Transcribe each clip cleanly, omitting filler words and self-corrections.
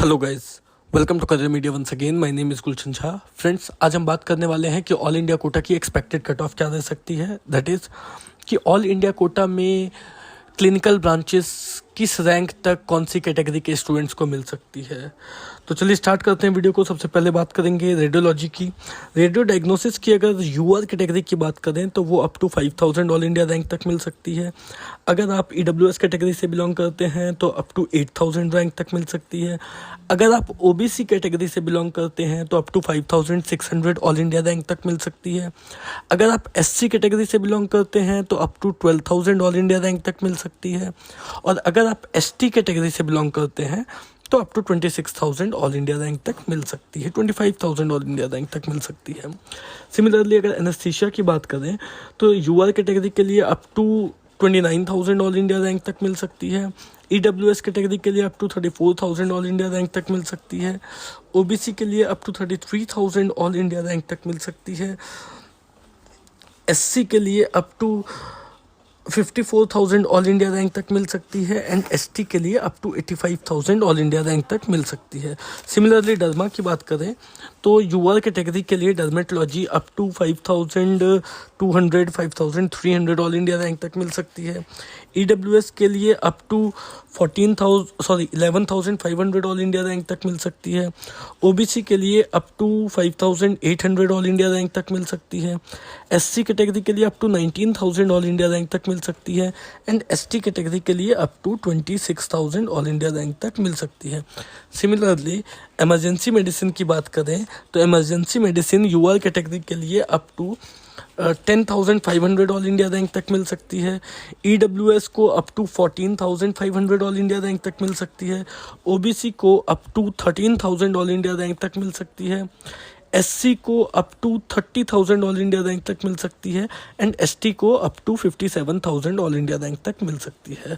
Hello guys, welcome to career media once again. My name is Gulshan Jha. Friends, आज हम बात करने वाले हैं कि ऑल इंडिया कोटा की एक्सपेक्टेड कट ऑफ क्या रह सकती है। दैट इज़ कि ऑल इंडिया कोटा में क्लिनिकल ब्रांचेस किस रैंक तक कौन सी कैटेगरी के स्टूडेंट्स को मिल सकती है। तो चलिए स्टार्ट करते हैं वीडियो को। सबसे पहले बात करेंगे रेडियोलॉजी की। रेडियो डायग्नोसिस की अगर यूआर कैटेगरी की बात करें तो वो up to 5000 all India rank तक मिल सकती है। अगर आप ईडब्ल्यूएस कैटेगरी से बिलोंग करते हैं तो अप टू 8000 रैंक तक मिल सकती है। अगर आप ओबीसी कैटेगरी से बिलोंग करते हैं तो up to 5600 all India rank तक मिल सकती है। अगर आप एससी कैटेगरी से बिलोंग करते हैं तो up to 12000 all India rank तक मिल सकती है। और अगर आप एसटी कैटेगरी से बिलोंग करते हैं तो up to 26000 all India rank तक मिल सकती है, 25000 ऑल इंडिया रैंक तक मिल सकती है। सिमिलरली अगर एनेस्थीसिया की बात करें तो यूआर कैटेगरी के लिए up to 29000 all India rank तक मिल सकती है। ईडब्ल्यूएस कैटेगरी के लिए up to 34000 all India rank तक मिल सकती है। ओबीसी के लिए up to 33000 all India rank तक मिल सकती है। एससी के लिए up to 54,000 all India rank तक मिल सकती है। एंड एसटी के लिए up to 85,000 all India rank तक मिल सकती है। सिमिलरली डर्मा की बात करें तो यूआर कैटेगरी के लिए dermatology up to 5200 5300 all India rank तक मिल सकती है। ईडब्ल्यूएस के लिए up to 11,500 all India rank तक मिल सकती है। ओबीसी के लिए up to 5800 all India rank तक मिल सकती है। एससी कैटेगरी के लिए up to 19,000 all India rank तक मिल सकती है। एंड एसटी कैटेगरी के लिए up to 26,000 all India rank तक मिल सकती है। सिमिलरली इमरजेंसी मेडिसिन की बात करें तो इमरजेंसी मेडिसिन यूआर कैटेगरी के लिए up to 10,500 all India rank तक मिल सकती है। ईडब्ल्यूएस को up to 14,500 all India rank तक मिल सकती है। ओबीसी को up to 13,000 all India rank तक मिल सकती है। एससी को up to 30,000 all India rank तक मिल सकती है। एंड एसटी को up to 57,000 all India rank तक मिल सकती है।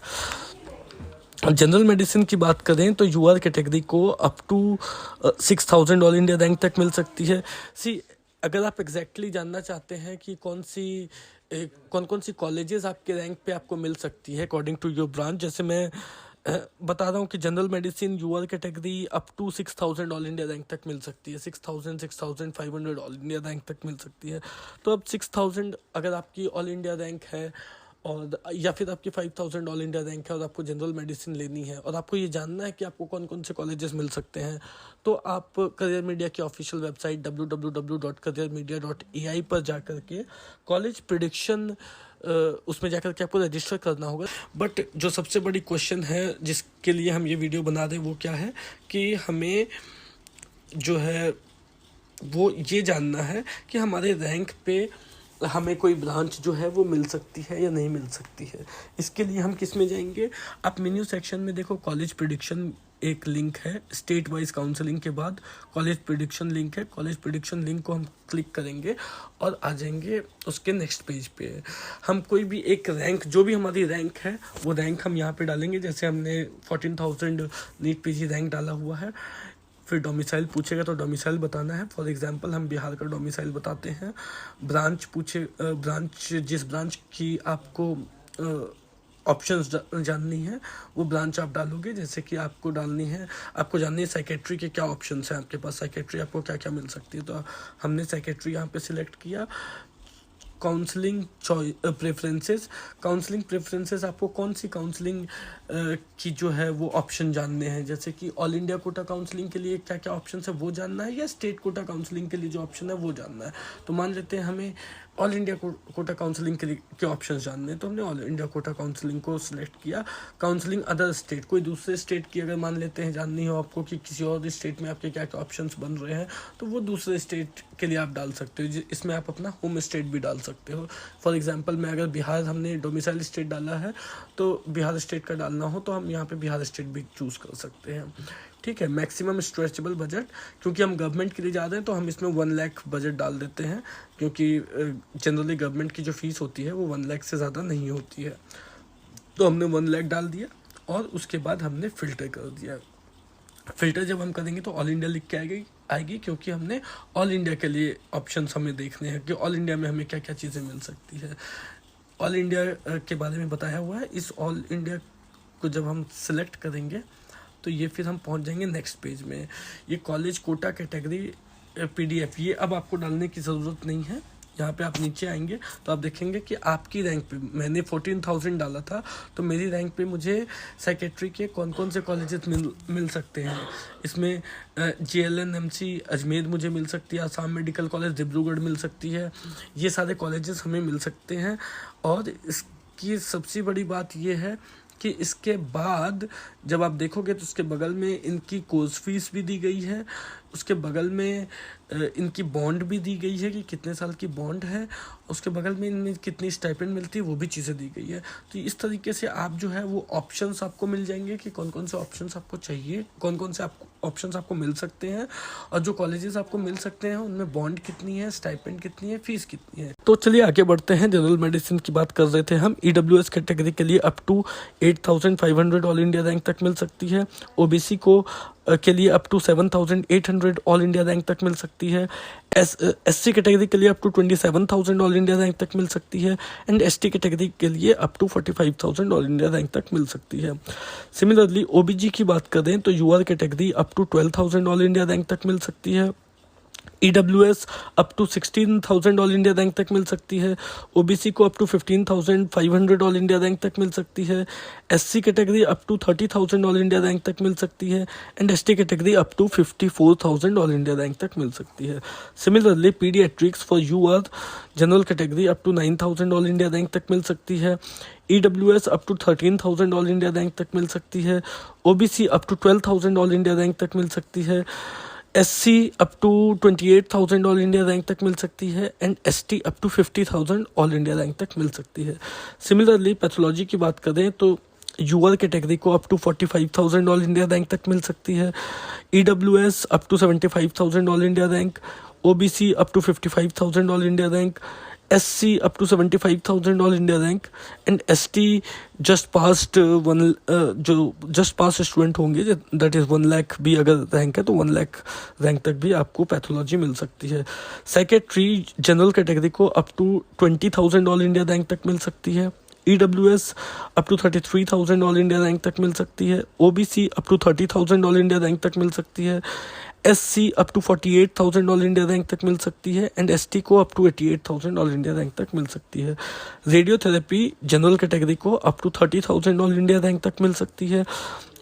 जनरल मेडिसिन की बात करें तो यूआर कैटेगरी को up to 6000 all India rank तक मिल सकती है। अगर आप एग्जैक्टली जानना चाहते हैं कि कौन कौन सी कॉलेजेस आपके रैंक पे आपको मिल सकती है अकॉर्डिंग टू योर ब्रांच, जैसे मैं बता रहा हूँ कि general medicine UR category up to 6000 all India rank तक मिल सकती है। 6500 ऑल इंडिया रैंक तक मिल सकती है। तो अब 6000 अगर आपकी ऑल इंडिया रैंक है और या फिर आपकी 5000 ऑल इंडिया रैंक है और आपको जनरल मेडिसिन लेनी है और आपको ये जानना है कि आपको कौन कौन से कॉलेजेस मिल सकते हैं, तो आप करियर मीडिया की ऑफिशियल वेबसाइट www.careermedia.ai पर जाकर के कॉलेज प्रेडिक्शन उसमें जाकर के आपको रजिस्टर करना होगा। बट जो सबसे बड़ी क्वेश्चन है जिसके लिए हम ये वीडियो बना रहे हैं वो क्या है कि हमें जो है वो ये जानना है कि हमारे रैंक पे हमें कोई ब्रांच जो है वो मिल सकती है या नहीं मिल सकती है। इसके लिए हम किस में जाएंगे, आप मेन्यू सेक्शन में देखो कॉलेज प्रेडिक्शन एक लिंक है, स्टेट वाइज काउंसलिंग के बाद कॉलेज प्रेडिक्शन लिंक है। कॉलेज प्रेडिक्शन लिंक को हम क्लिक करेंगे और आ जाएंगे उसके नेक्स्ट पेज पे। हम कोई भी एक रैंक, जो भी हमारी रैंक है वो रैंक हम यहाँ पे डालेंगे। जैसे हमने 14,000 नीट पीजी रैंक डाला हुआ है। फिर डोमिसाइल पूछेगा तो डोमिसाइल बताना है। फॉर एग्जांपल हम बिहार का डोमिसाइल बताते हैं। ब्रांच जिस ब्रांच की आपको ऑप्शंस जाननी है वो ब्रांच आप डालोगे। जैसे कि आपको जाननी है साइकेट्री के क्या ऑप्शंस हैं आपके पास, साइकेट्री आपको क्या क्या मिल सकती है। तो हमने साइकेट्री यहाँ पे सिलेक्ट किया। काउंसलिंग प्रेफरेंसेस आपको कौन सी काउंसलिंग की जो है वो ऑप्शन जानने हैं। जैसे कि ऑल इंडिया कोटा काउंसलिंग के लिए क्या क्या ऑप्शन है वो जानना है, या स्टेट कोटा काउंसलिंग के लिए जो ऑप्शन है वो जानना है। तो मान लेते हैं हमें ऑल इंडिया कोटा काउंसलिंग के ऑप्शंस जानने हैं, तो हमने ऑल इंडिया कोटा काउंसलिंग को सिलेक्ट किया। काउंसलिंग अदर स्टेट, कोई दूसरे स्टेट की अगर मान लेते हैं जाननी हो आपको कि किसी और स्टेट में आपके क्या क्या ऑप्शंस बन रहे हैं, तो वो दूसरे स्टेट के लिए आप डाल सकते हो। इसमें आप अपना होम स्टेट भी डाल सकते हो। फॉर एग्जांपल मैं अगर बिहार, हमने डोमिसाइल स्टेट डाला है तो बिहार स्टेट का डालना हो तो हम यहाँ पे बिहार स्टेट भी चूज़ कर सकते हैं। ठीक है। मैक्सिमम स्ट्रेचेबल बजट, क्योंकि हम गवर्नमेंट के लिए जा रहे हैं तो हम इसमें 1 लाख बजट डाल देते हैं, क्योंकि जनरली गवर्नमेंट की जो फीस होती है वो 1 लाख से ज़्यादा नहीं होती है। तो हमने 1 लाख डाल दिया और उसके बाद हमने फ़िल्टर कर दिया। फ़िल्टर जब हम करेंगे तो ऑल इंडिया लिख के आएगी, क्योंकि हमने ऑल इंडिया के लिए ऑप्शंस हमें देखने हैं कि ऑल इंडिया में हमें क्या क्या चीज़ें मिल सकती है। ऑल इंडिया के बारे में बताया हुआ है। इस ऑल इंडिया को जब हम सिलेक्ट करेंगे तो तो ये फिर हम पहुंच जाएंगे नेक्स्ट पेज में। ये कॉलेज कोटा कैटेगरी PDF, ये अब आपको डालने की ज़रूरत नहीं है। यहाँ पे आप नीचे आएंगे तो आप देखेंगे कि आपकी रैंक पे मैंने 14,000 डाला था, तो मेरी रैंक पे मुझे सेक्रेटरी के कौन कौन से कॉलेजेस मिल सकते हैं। इसमें JLNMC अजमेर मुझे मिल सकती है, आसाम मेडिकल कॉलेज डिब्रूगढ़ मिल सकती है, ये सारे कॉलेजेस हमें मिल सकते हैं। और इसकी सबसे बड़ी बात ये है कि इसके बाद जब आप देखोगे तो उसके बगल में इनकी कोर्स फीस भी दी गई है, उसके बगल में इनकी बॉन्ड भी दी गई है कि कितने साल की बॉन्ड है, उसके बगल में इनमें कितनी स्टाइपेंड मिलती है वो भी चीज़ें दी गई है। तो इस तरीके से आप जो है वो ऑप्शंस आपको मिल जाएंगे कि कौन कौन से ऑप्शंस आपको चाहिए, कौन कौन से ऑप्शंस आपको मिल सकते हैं, और जो कॉलेजेस आपको मिल सकते हैं उनमें बॉन्ड कितनी है, स्टाइपेंड कितनी है, फीस कितनी है। तो चलिए आगे बढ़ते हैं। जनरल मेडिसिन की बात कर रहे थे हम। EWS कैटेगरी के लिए up to 8,500 all India rank तक मिल सकती है। OBC को के लिए up to 7,800 all India rank तक मिल सकती है। SC कैटेगरी के लिए up to 27,000 all India rank तक मिल सकती है। एंड ST कैटेगरी के लिए up to 45,000 all India rank तक मिल सकती है। सिमिलरली OBG की बात करें तो UR category up to 12,000 all India rank तक मिल सकती है। EWS up to 16,000 all India rank तक मिल सकती है। OBC को up to 15,500 all India rank तक मिल सकती है। SC category up to 30,000 all India rank तक मिल सकती है। And ST category up to 54,000 all India rank तक मिल सकती है। Similarly paediatrics for UR general category up to 9,000 all India rank तक मिल सकती है। EWS up to 13,000 all India rank तक मिल सकती है। OBC up to 12,000 all India rank तक मिल सकती है। SC up to 28,000 all India rank तक मिल सकती है। And ST up to 50,000 all India rank तक मिल सकती है। सिमिलरली पैथोलॉजी की बात करें तो UR कैटेगरी को up to 45,000 all India rank तक मिल सकती है। EWS up to 75,000 all India rank. OBC up to 55,000 all India rank. SC up to 75,000 all India rank. And ST just past जो जस्ट पास स्टूडेंट होंगे that is 1 lakh भी अगर rank है तो 1 लाख रैंक तक भी आपको पैथोलॉजी मिल सकती है। सेक्रेटरी जनरल कैटेगरी को up to 20,000 all India rank तक मिल सकती है। EWS up to 33,000 all India rank तक मिल सकती है। OBC up to 30,000 all India rank तक मिल सकती है। SC up to 48,000 all India rank तक मिल सकती है। एंड ST को up to 88,000 all India rank तक मिल सकती है। रेडियोथेरेपी जनरल कैटेगरी को up to 30,000 all India rank तक मिल सकती है।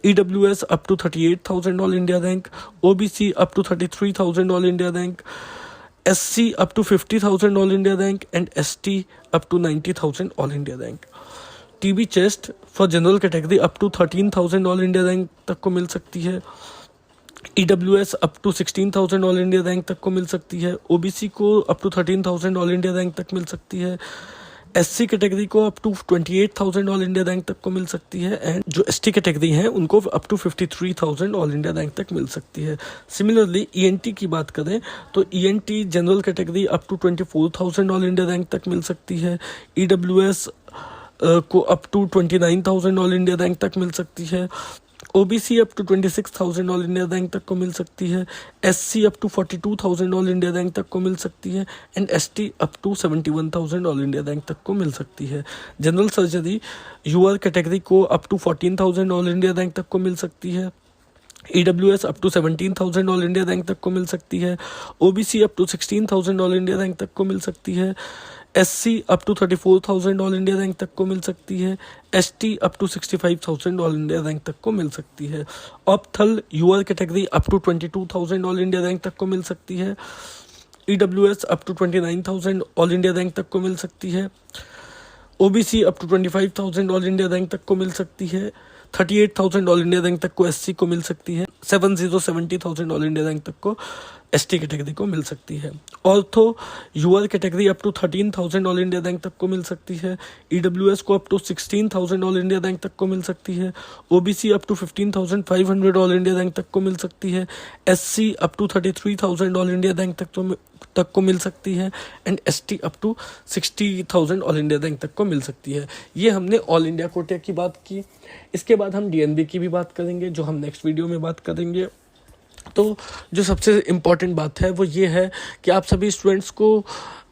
EWS up to 38,000 all India rank. OBC up to 33,000 all India rank. SC up to 50,000 all India rank. And ST up to 90,000 all India rank. TB chest for general category up to 13,000 all India rank तक को मिल सकती है। EWS up to 16,000 all India rank तक को मिल सकती है। OBC को up to 13,000 all India rank तक मिल सकती है। SC कैटेगरी को up to 28,000 all India rank तक को मिल सकती है। एंड जो ST कैटेगरी हैं उनको up to 53,000 all India rank तक मिल सकती है। सिमिलरली ENT की बात करें तो ENT general category up to 24,000 all India rank तक मिल सकती है। EWS को up to 29,000 all India rank तक मिल सकती है। OBC up to 26,000 all India rank तक को मिल सकती है। SC up to 42,000 all India rank तक को मिल सकती है। And ST up to 71,000 all India rank तक को मिल सकती है। जनरल सर्जरी UR कैटेगरी को up to 14,000 all India rank तक को मिल सकती है। EWS up to 17,000 all India rank तक को मिल सकती है। OBC up to 16,000 all India rank तक को मिल सकती है। SC up to 34,000 all India rank तक को मिल सकती है। ST up to 65,000 all India rank तक को मिल सकती है। Ophthal UR category up to 22,000 all India rank तक को मिल सकती है। EWS up to 29,000 all India rank तक को मिल सकती है। OBC up to 25,000 all India rank तक को मिल सकती है। 38,000 ऑल इंडिया रैंक तक को SC को मिल सकती है। 70,000 ऑल इंडिया रैंक तक को ST कैटेगरी को मिल सकती है। Ortho UR category up to 13,000 all India rank तक को मिल सकती है। EWS को up to 16,000 all India rank तक को मिल सकती है। OBC up to 15,500 all India rank तक को मिल सकती है। SC up to 33,000 all India rank तक को मिल सकती है। And ST up to 60,000 all India rank तक को मिल सकती है। ये हमने ऑल इंडिया कोटे की बात की। इसके बाद हम DNB की भी बात करेंगे जो हम नेक्स्ट वीडियो में बात करेंगे। तो जो सबसे इम्पॉर्टेंट बात है वो ये है कि आप सभी स्टूडेंट्स को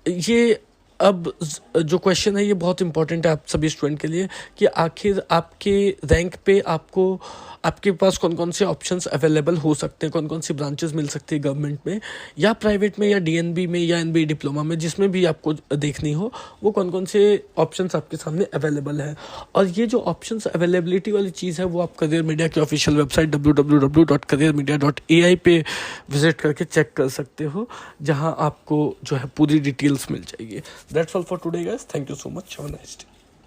ये अब जो क्वेश्चन है ये बहुत इंपॉर्टेंट है आप सभी स्टूडेंट के लिए कि आखिर आपके रैंक पे आपके पास कौन कौन से ऑप्शंस अवेलेबल हो सकते हैं, कौन कौन सी ब्रांचेस मिल सकती है गवर्नमेंट में या प्राइवेट में या डीएनबी में या एनबीए डिप्लोमा में, जिसमें भी आपको देखनी हो वो कौन कौन से ऑप्शंस आपके सामने अवेलेबल है। और ये जो ऑप्शंस अवेलेबिलिटी वाली चीज़ है वो आप करियर मीडिया की ऑफिशियल वेबसाइट www.careermedia.ai पे विजिट करके चेक कर सकते हो, जहां आपको जो है पूरी डिटेल्स मिल जाएगी। That's all for today guys, thank you so much, have a nice day.